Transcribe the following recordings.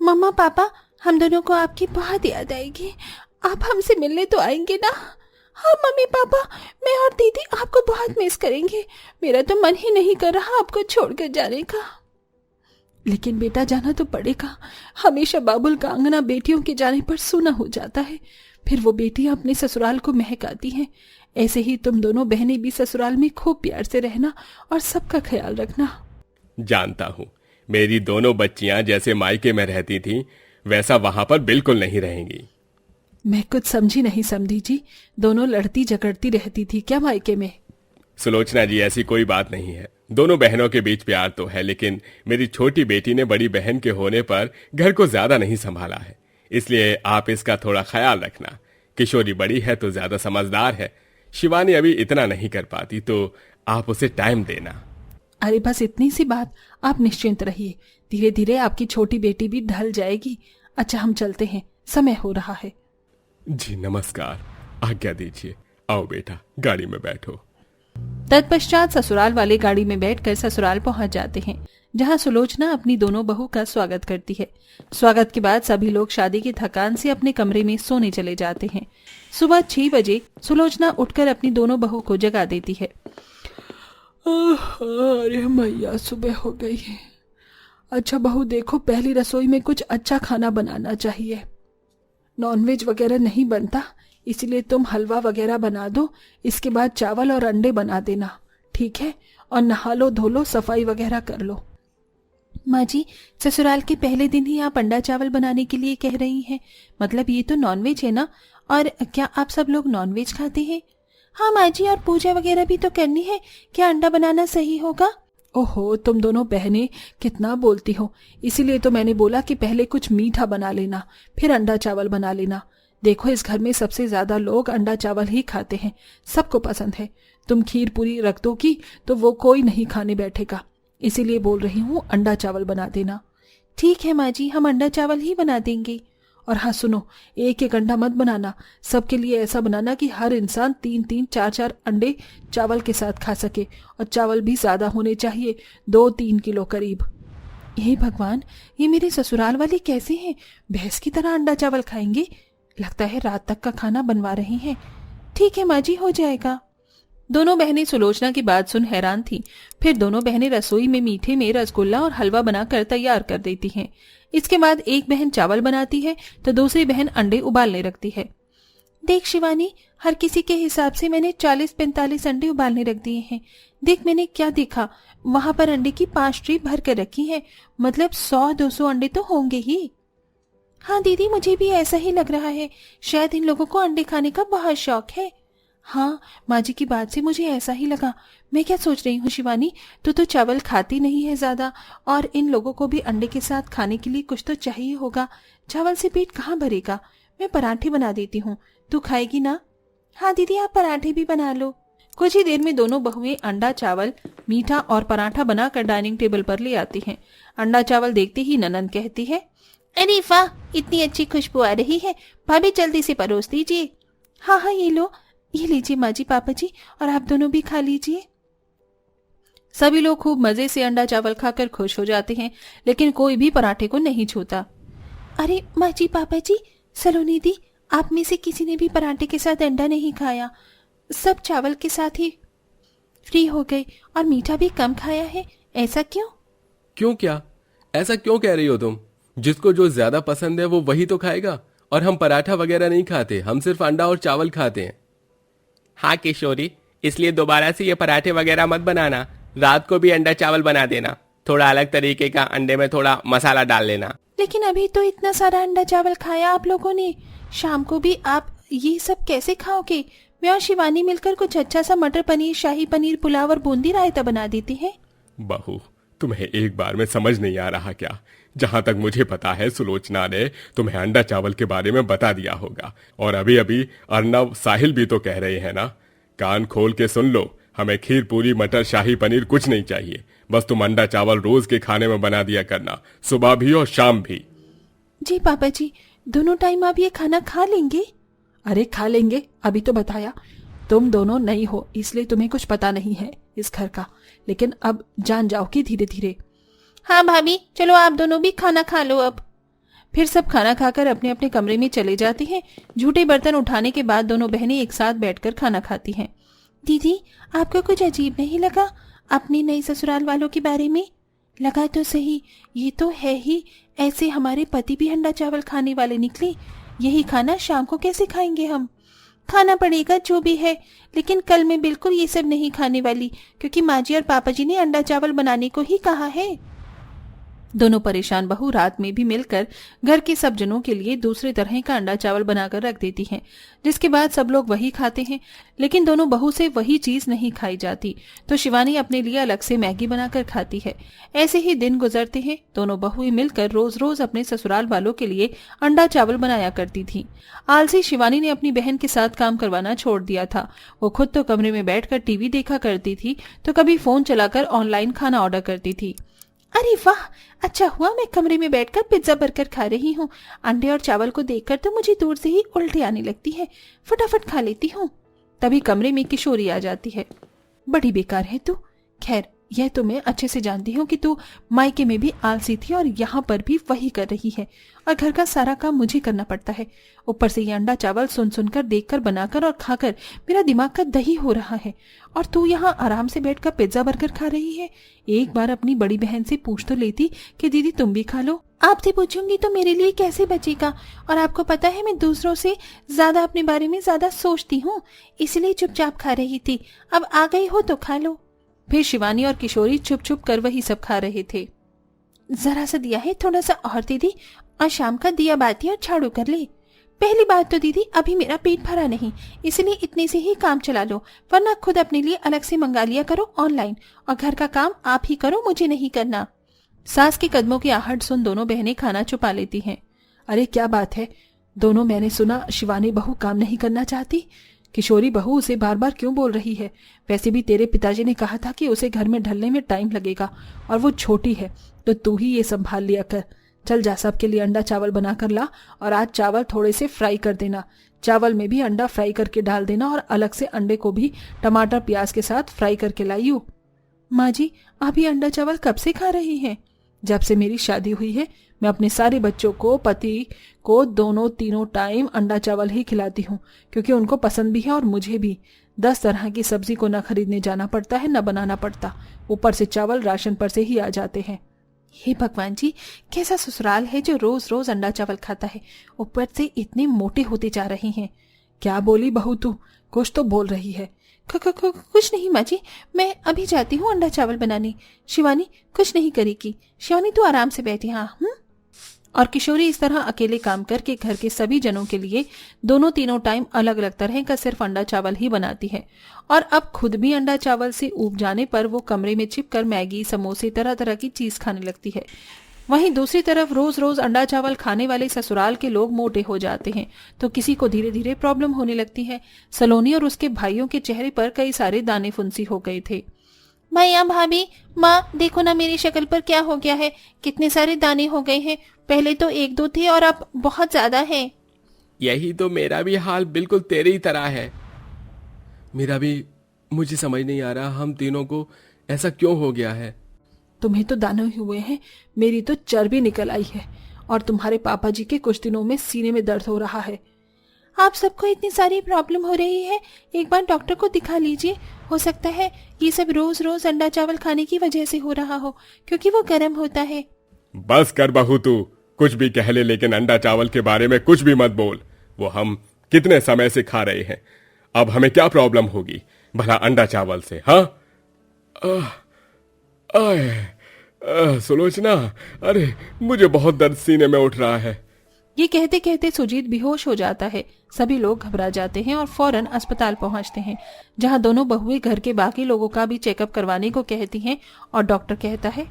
मम्मा पापा, हम दोनों को आपकी बहुत याद आएगी। आप हमसे मिलने तो आएंगे ना? हाँ मम्मी पापा, मैं और दीदी आपको बहुत मिस करेंगे। मेरा तो मन ही नहीं कर रहा आपको छोड़कर जाने का। लेकिन बेटा जाना तो पड़ेगा। हमेशा बाबुल का आंगना बेटियों के जाने पर सूना हो जाता है। फिर वो बेटियां अपने ससुराल को महकाती हैं। ऐसे ही तुम दोनों बहनें भी ससुराल में खूब प्यार से रहना और सबका ख्याल रखना। जानता हूँ, मेरी दोनों बच्चियां जैसे मायके में रहती थीं वैसा वहां पर बिल्कुल नहीं रहेंगी। मैं कुछ समझी नहीं समझी जी। दोनों लड़ती झगड़ती रहती थी क्या मायके में? सुलोचना जी, ऐसी कोई बात नहीं है। दोनों बहनों के बीच प्यार तो है, लेकिन मेरी छोटी बेटी ने बड़ी बहन के होने पर घर को ज्यादा नहीं संभाला है, इसलिए आप इसका थोड़ा ख्याल रखना। किशोरी बड़ी है तो ज्यादा समझदार है, शिवानी अभी इतना नहीं कर पाती, तो आप उसे टाइम देना। अरे बस इतनी सी बात, आप निश्चिंत रहिए। धीरे धीरे आपकी छोटी बेटी भी ढल जाएगी। अच्छा हम चलते हैं, समय हो रहा है। जी नमस्कार, आज्ञा दीजिए। आओ बेटा, गाड़ी में बैठो। तत्पश्चात ससुराल वाले गाड़ी में बैठकर ससुराल पहुंच जाते हैं, जहां सुलोचना अपनी दोनों बहू का स्वागत करती है। स्वागत के बाद सभी लोग शादी की थकान से अपने कमरे में सोने चले जाते हैं। सुबह 6 बजे सुलोचना उठकर अपनी दोनों बहू को जगा देती है। अरे मैया, सुबह हो गई है। अच्छा बहू देखो, पहली रसोई में कुछ अच्छा खाना बनाना चाहिए। नॉनवेज वगैरह नहीं बनता, इसलिए तुम हलवा वगैरह बना दो। इसके बाद चावल और अंडे बना देना, ठीक है? और नहा लो, धो लो, सफाई वगैरह कर लो। माँ जी, ससुराल के पहले दिन ही आप अंडा चावल बनाने के लिए कह रही हैं? मतलब ये तो नॉनवेज है ना? और क्या आप सब लोग नॉनवेज खाते हैं? हाँ माँ जी, और पूजा वगैरह भी तो करनी है। क्या अंडा बनाना सही होगा? ओहो, तुम दोनों बहनें कितना बोलती हो। इसीलिए तो मैंने बोला कि पहले कुछ मीठा बना लेना, फिर अंडा चावल बना लेना। देखो इस घर में सबसे ज्यादा लोग अंडा चावल ही खाते हैं, सबको पसंद है। तुम खीर पूरी रख दोगी तो वो कोई नहीं खाने बैठेगा, इसीलिए बोल रही हूँ अंडा चावल बना देना। ठीक है माँ जी, हम अंडा चावल ही बना देंगे। और हाँ सुनो, एक एक अंडा मत बनाना, सबके लिए ऐसा बनाना कि हर इंसान 3-3, 4-4 अंडे चावल के साथ खा सके। और चावल भी ज्यादा होने चाहिए, 2-3 किलो करीब। हे भगवान, ये मेरे ससुराल वाले कैसे हैं? भैंस की तरह अंडा चावल खाएंगे। लगता है रात तक का खाना बनवा रही हैं। ठीक है माँ जी, हो जाएगा। दोनों बहनें सुलोचना की बात सुन हैरान थीं। फिर दोनों बहनें रसोई में मीठे में रसगुल्ला और हलवा बनाकर तैयार कर देती हैं। इसके बाद एक बहन चावल बनाती है तो दूसरी बहन अंडे उबालने रखती है। देख शिवानी, हर किसी के हिसाब से मैंने 40-45 अंडे उबालने रख दिए हैं। देख मैंने क्या देखा, वहां पर अंडे की 5 ट्रे भर कर रखी है। मतलब 100-200 अंडे तो होंगे ही। हाँ दीदी, मुझे भी ऐसा ही लग रहा है। शायद इन लोगों को अंडे खाने का बहुत शौक है। हाँ, माँ जी की बात से मुझे ऐसा ही लगा। मैं क्या सोच रही हूँ शिवानी, तू तो चावल खाती नहीं है ज्यादा, और इन लोगों को भी अंडे के साथ खाने के लिए कुछ तो चाहिए होगा। चावल से पेट कहाँ भरेगा? मैं पराठे बना देती हूँ, तू खाएगी ना? हाँ दीदी, आप पराठे भी बना लो। कुछ ही देर में दोनों बहुएं अंडा चावल, मीठा और पराठा बनाकर डाइनिंग टेबल पर ले आती हैं। अंडा चावल देखते ही ननद कहती है, अरे वाह, इतनी अच्छी खुशबू आ रही है। भाभी जल्दी से परोस दीजिए। हाँ हाँ, ये लो, ये लीजिए माँ जी, पापा जी, और आप दोनों भी खा लीजिए। सभी लोग खूब मजे से अंडा चावल खाकर खुश हो जाते हैं, लेकिन कोई भी पराठे को नहीं छूता। अरे माँ जी, पापा जी, सलोनी दी, आप में से किसी ने भी पराठे के साथ अंडा नहीं खाया। सब चावल के साथ ही फ्री हो गए और मीठा भी कम खाया है। ऐसा क्यों? क्यों क्या? ऐसा क्यों कह रही हो तुम? जिसको जो ज्यादा पसंद है वो वही तो खाएगा, और हम पराठा वगैरह नहीं खाते, हम सिर्फ अंडा और चावल खाते हैं। हाँ किशोरी, इसलिए दोबारा से ये पराठे वगैरह मत बनाना। रात को भी अंडा चावल बना देना, थोड़ा अलग तरीके का, अंडे में थोड़ा मसाला डाल लेना। लेकिन अभी तो इतना सारा अंडा चावल खाया आप लोगों ने, शाम को भी आप ये सब कैसे खाओगे? मैं और शिवानी मिलकर कुछ अच्छा सा मटर पनीर, शाही पनीर, पुलाव और बूंदी रायता बना देती है। बहू, तुम्हें एक बार में समझ नहीं आ रहा क्या? जहां तक मुझे पता है सुलोचना ने तुम्हें अंडा चावल के बारे में बता दिया होगा, और अभी अभी अर्नव, साहिल भी तो कह रहे हैं ना। कान खोल के सुन लो, हमें खीर पूरी, मटर, शाही पनीर कुछ नहीं चाहिए। बस तुम अंडा चावल रोज के खाने में बना दिया करना, सुबह भी और शाम भी। जी पापा जी, दोनों टाइम आप ये खाना खा लेंगे? अरे खा लेंगे, अभी तो बताया। तुम दोनों नहीं हो इसलिए तुम्हें कुछ पता नहीं है इस घर का, लेकिन अब जान जाओगी धीरे धीरे। हाँ भाभी, चलो आप दोनों भी खाना खा लो अब। फिर सब खाना खाकर अपने अपने कमरे में चले जाते हैं। झूठे बर्तन उठाने के बाद दोनों बहनें एक साथ बैठकर खाना खाती हैं। दीदी, आपको कुछ अजीब नहीं लगा अपनी नई ससुराल वालों के बारे में? लगा तो सही, ये तो है ही, ऐसे हमारे पति भी अंडा चावल खाने वाले निकले। यही खाना शाम को कैसे खाएंगे हम? खाना पड़ेगा जो भी है, लेकिन कल मैं बिल्कुल ये सब नहीं खाने वाली, क्योंकि माँ जी और पापा जी ने अंडा चावल बनाने को ही कहा है। दोनों परेशान बहू रात में भी मिलकर घर के सब जनों के लिए दूसरे तरह का अंडा चावल बनाकर रख देती हैं, जिसके बाद सब लोग वही खाते हैं। लेकिन दोनों बहू से वही चीज नहीं खाई जाती, तो शिवानी अपने लिए अलग से मैगी बनाकर खाती है। ऐसे ही दिन गुजरते हैं। दोनों बहुएं मिलकर रोज रोज अपने ससुराल वालों के लिए अंडा चावल बनाया करती थी। आलसी शिवानी ने अपनी बहन के साथ काम करवाना छोड़ दिया था। वो खुद तो कमरे में बैठकर टीवी देखा करती थी, तो कभी फोन चलाकर ऑनलाइन खाना ऑर्डर करती थी। अरे वाह, अच्छा हुआ मैं कमरे में बैठकर पिज्जा बर्गर खा रही हूँ। अंडे और चावल को देखकर तो मुझे दूर से ही उल्टी आने लगती है, फटाफट खा लेती हूँ। तभी कमरे में किशोरी आ जाती है। बड़ी बेकार है तू। खैर, यह तो मैं अच्छे से जानती हूँ कि तू मायके में भी आलसी थी और यहाँ पर भी वही कर रही है, और घर का सारा काम मुझे करना पड़ता है। ऊपर से ये अंडा चावल सुन सुनकर, देखकर, बनाकर और खाकर मेरा दिमाग का दही हो रहा है, और तू यहाँ आराम से बैठकर पिज्जा बर्गर खा रही है। एक बार अपनी बड़ी बहन से पूछ तो लेती कि दीदी तुम भी खा लो। आपसे पूछूंगी तो मेरे लिए कैसे बचेगा, और आपको पता है मैं दूसरों से ज्यादा अपने बारे में ज्यादा सोचती हूँ, इसलिए चुपचाप खा रही थी। अब आ गई हो तो खा लो। फिर शिवानी और किशोरी चुप चुप कर वही सब खा रहे थे। जरा सा दिया है, थोड़ा सा और दीदी, और शाम का दिया बाती और झाड़ू कर ले। पहली बात तो दीदी, अभी मेरा पेट भरा नहीं, इसलिए इतने से ही काम चला लो, वरना खुद अपने लिए अलग से मंगा लिया करो ऑनलाइन, और घर का काम आप ही करो, मुझे नहीं करना। सास के कदमों की आहट सुन दोनों बहनें खाना छुपा लेती हैं। अरे क्या बात है दोनों, मैंने सुना शिवानी बहू काम नहीं करना चाहती। किशोरी बहू उसे बार बार क्यों बोल रही है? वैसे भी तेरे पिताजी ने कहा था कि उसे घर में ढलने में टाइम लगेगा, और वो छोटी है, तो तू ही ये संभाल लिया कर। चल जा, सबके लिए अंडा चावल बना कर ला, और आज चावल थोड़े से फ्राई कर देना। चावल में भी अंडा फ्राई करके डाल देना, और अलग से अंडे को भी टमाटर प्याज के साथ फ्राई करके लाई हूँ। माँ जी, आप ये अंडा चावल कब से खा रही हैं? जब से मेरी शादी हुई है, मैं अपने सारे बच्चों को, पति को, दोनों तीनों टाइम अंडा चावल ही खिलाती हूँ, क्योंकि उनको पसंद भी है और मुझे भी। 10 तरह की सब्जी को न खरीदने जाना पड़ता है, न बनाना पड़ता। ऊपर से चावल राशन पर से ही आ जाते हैं। हे भगवान जी, कैसा ससुराल है जो रोज रोज अंडा चावल खाता है, ऊपर से इतने मोटे होते जा रहे हैं। क्या बोली बहू तू? कुछ तो बोल रही है। कुछ नहीं माँ जी, मैं अभी जाती हूँ अंडा चावल बनाने। शिवानी कुछ नहीं करेगी। शिवानी तू आराम से बैठी। हाँ। और किशोरी इस तरह अकेले काम करके घर के सभी जनों के लिए दोनों तीनों टाइम अलग अलग तरह का सिर्फ अंडा चावल ही बनाती है। और अब खुद भी अंडा चावल से ऊब जाने पर वो कमरे में छिपकर मैगी, समोसे, तरह तरह की चीज खाने लगती है। वहीं दूसरी तरफ रोज रोज अंडा चावल खाने वाले ससुराल के लोग मोटे हो जाते हैं, तो किसी को धीरे धीरे प्रॉब्लम होने लगती है। सलोनी और उसके भाइयों के चेहरे पर कई सारे दाने फुंसी हो गए थे। मैया भाभी, माँ देखो ना मेरी शक्ल पर क्या हो गया है, कितने सारे दाने हो गए हैं। पहले तो 1-2 थे और अब बहुत ज्यादा है। यही तो मेरा भी हाल बिल्कुल तेरी ही तरह है। मेरा भी, मुझे समझ नहीं आ रहा हम तीनों को ऐसा क्यों हो गया है। तुम्हें तो दाने हुए हैं, मेरी तो चर्बी निकल आई है, और तुम्हारे पापा जी के कुछ दिनों में सीने में दर्द हो रहा है। आप सबको इतनी सारी प्रॉब्लम हो रही है, एक बार डॉक्टर को दिखा लीजिए। हो सकता है ये सब रोज रोज अंडा चावल खाने की वजह से हो रहा हो, क्योंकि वो गर्म होता है। बस कर बहू, तू कुछ भी कह ले, लेकिन अंडा चावल के बारे में कुछ भी मत बोल। वो हम कितने समय से खा रहे हैं, अब हमें क्या प्रॉब्लम होगी भला अंडा चावल से? हाँ, सुलोचना, अरे मुझे बहुत दर्द सीने में उठ रहा है। ये कहते कहते सुजीत बेहोश हो जाता है। सभी लोग घबरा जाते हैं और फौरन अस्पताल पहुंचते हैं, जहां दोनों बहुएं घर के बाकी लोगों का भी चेकअप करवाने को कहती हैं, और डॉक्टर कहता है,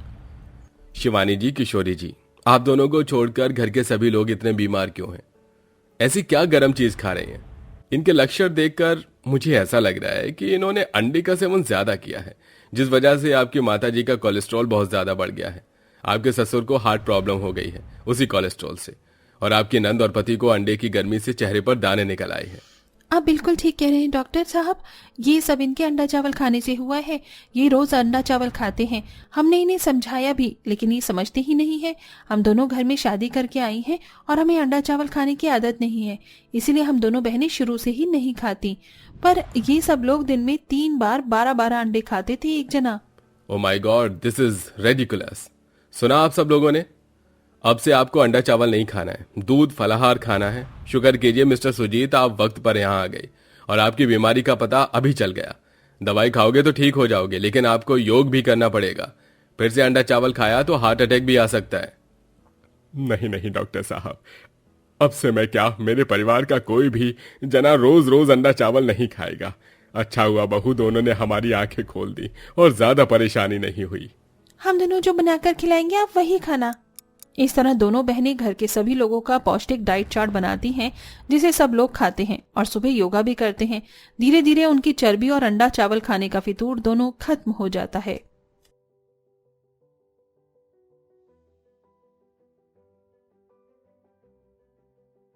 शिवानी जी, किशोरी जी, आप दोनों को छोड़कर घर के सभी लोग इतने बीमार क्यों हैं? ऐसी क्या गर्म चीज खा रहे हैं? इनके लक्षण देखकर मुझे ऐसा लग रहा है कि इन्होंने अंडे का सेवन ज्यादा किया है, जिस वजह से आपकी माताजी का कोलेस्ट्रॉल बहुत ज्यादा बढ़ गया है। आपके ससुर को हार्ट प्रॉब्लम हो गई है उसी कोलेस्ट्रॉल से, और आपकी नंद और पति को अंडे की गर्मी से चेहरे पर दाने निकल आए हैं। आप बिल्कुल ठीक कह रहे हैं डॉक्टर साहब, ये सब इनके अंडा चावल खाने से हुआ है। ये रोज अंडा चावल खाते हैं। हमने इन्हें समझाया भी, लेकिन ये समझते ही नहीं है। हम दोनों घर में शादी करके आई हैं और हमें अंडा चावल खाने की आदत नहीं है, इसीलिए हम दोनों बहनें शुरू से ही नहीं खाती। पर ये सब लोग दिन में 3 बार 12-12 अंडे खाते थे एक जना। Oh my God, this is ridiculous. सुना आप सब लोगों ने? अब से आपको अंडा चावल नहीं खाना है, दूध फलाहार खाना है। शुक्र कीजिए मिस्टर सुजीत, आप वक्त पर यहाँ आ गए और आपकी बीमारी का पता अभी चल गया। दवाई खाओगे तो ठीक हो जाओगे, लेकिन आपको योग भी करना पड़ेगा। फिर से अंडा चावल खाया तो हार्ट अटैक भी आ सकता है। नहीं नहीं डॉक्टर साहब, अब से मैं क्या, मेरे परिवार का कोई भी जना रोज रोज अंडा चावल नहीं खाएगा। अच्छा हुआ बहू दोनों ने हमारी आंखें खोल दी और ज्यादा परेशानी नहीं हुई। हम दोनों जो बनाकर खिलाएंगे आप वही खाना। इस तरह दोनों बहनें घर के सभी लोगों का पौष्टिक डाइट चार्ट बनाती हैं, जिसे सब लोग खाते हैं और सुबह योगा भी करते हैं। धीरे धीरे उनकी चर्बी और अंडा चावल खाने का फितूर दोनों खत्म हो जाता है।